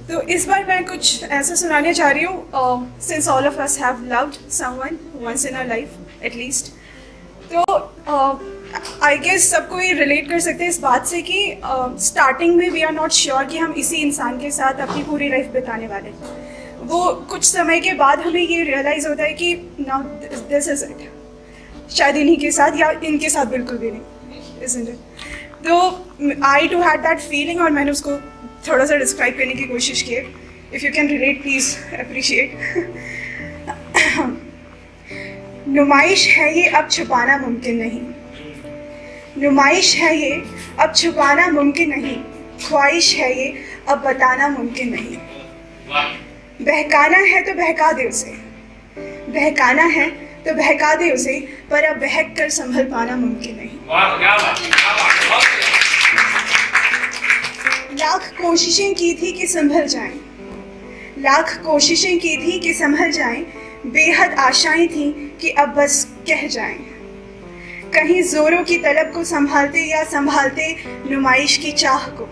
तो इस बार मैं कुछ ऐसा सुनाने चाह रही हूँ, since all of us have loved someone once in our life at least. तो आई गेस सबको ये रिलेट कर सकते हैं इस बात से कि स्टार्टिंग में वी आर नॉट श्योर कि हम इसी इंसान के साथ अपनी पूरी लाइफ बिताने वाले हैं। वो कुछ समय के बाद हमें ये रियलाइज़ होता है कि नाउ दिस इज इट, शायद इन्हीं के साथ या इनके साथ बिल्कुल भी नहीं, isn't it? तो आई टू हैड दैट फीलिंग और मैंने उसको थोड़ा सा डिस्क्राइब करने की कोशिश की। If you can relate please appreciate. नुमाइश है ये अब छुपाना मुमकिन नहीं, नुमाइश है ये अब छुपाना मुमकिन नहीं, ख्वाहिश है ये अब बताना मुमकिन नहीं। बहकाना है तो बहका दे उसे, बहकाना है तो बहका दे उसे, पर अब बहक कर संभल पाना मुमकिन नहीं। लाख कोशिशें की थी कि संभल जाएं, लाख कोशिशें की थी कि संभल जाएं, बेहद आशाएं थी कि अब बस कह जाएं। कहीं जोरों की तलब को संभालते या संभालते नुमाइश की चाह को,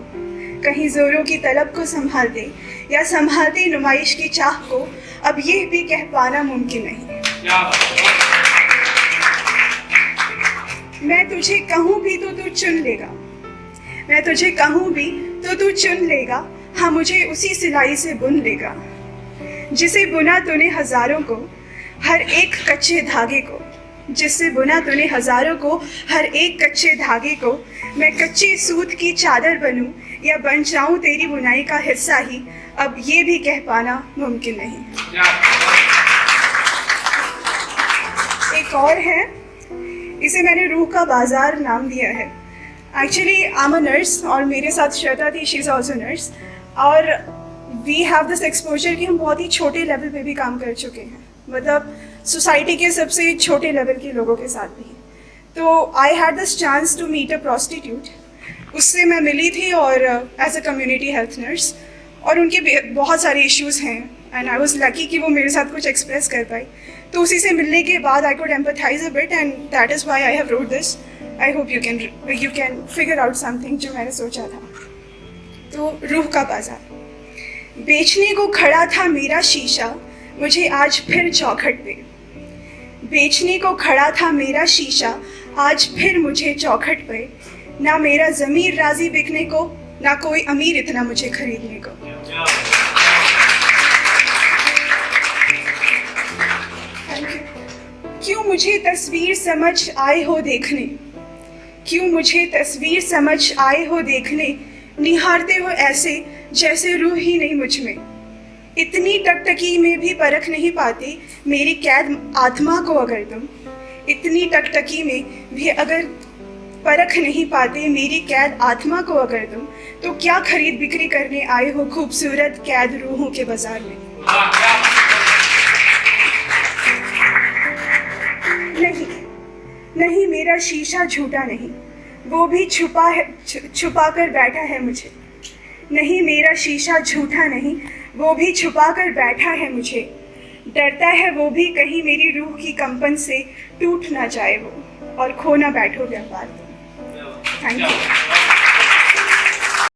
कहीं जोरों की तलब को संभालते या संभालते नुमाइश की चाह को, अब ये भी कह पाना मुमकिन नहीं। मैं तुझे कहूँ भी तो तू चुन लेगा, मैं तुझे कहूँ भी तो तू चुन लेगा, हाँ मुझे उसी सिलाई से बुन लेगा, जिसे बुना तूने हजारों को हर एक कच्चे धागे को, जिससे बुना तूने हजारों को हर एक कच्चे धागे को। मैं कच्चे सूत की चादर बनूं या बन जाऊं तेरी बुनाई का हिस्सा ही, अब ये भी कह पाना मुमकिन नहीं। एक और है, इसे मैंने रूह का बाजार नाम दिया है। Actually I am a nurse और मेरे साथ श्वेता थी, शी इज़ ऑल्सो नर्स, और वी हैव दिस एक्सपोजर कि हम बहुत ही छोटे लेवल पे भी काम कर चुके हैं, मतलब सोसाइटी के सबसे छोटे लेवल के लोगों के साथ भी। तो I had this chance to meet a prostitute, उससे मैं मिली थी और as a community health nurse, और उनके बहुत सारे इश्यूज़ हैं एंड आई वाज लकी कि वो मेरे साथ कुछ एक्सप्रेस कर पाई। तो उसी से मिलने के बाद I could empathise a bit and that is why I have wrote this. I hope you can figure out something जो मैंने सोचा था। तो रूह का बाजार। बेचने को खड़ा था मेरा शीशा, मुझे आज फिर चौखट पे, बेचने को खड़ा था मेरा शीशा, आज फिर मुझे चौखट पे। ना मेरा ज़मीर राज़ी बिकने को, ना कोई अमीर इतना मुझे खरीदने को। क्यों मुझे तस्वीर समझ आए हो देखने, क्यों मुझे तस्वीर समझ आए हो देखने, निहारते हो ऐसे जैसे रूह ही नहीं मुझ में। इतनी टकटकी में भी परख नहीं पाते मेरी कैद आत्मा को अगर तुम, इतनी टकटकी में भी अगर परख नहीं पाते मेरी कैद आत्मा को अगर तुम, तो क्या खरीद बिक्री करने आए हो खूबसूरत कैद रूहों के बाजार में। नहीं नहीं, मेरा शीशा झूठा नहीं, वो भी छुपा कर बैठा है मुझे। नहीं, मेरा शीशा झूठा नहीं, वो भी छुपा कर बैठा है मुझे। डरता है वो भी कहीं मेरी रूह की कंपन से टूट ना जाए वो, और खो ना बैठो व्यापार। Thank you.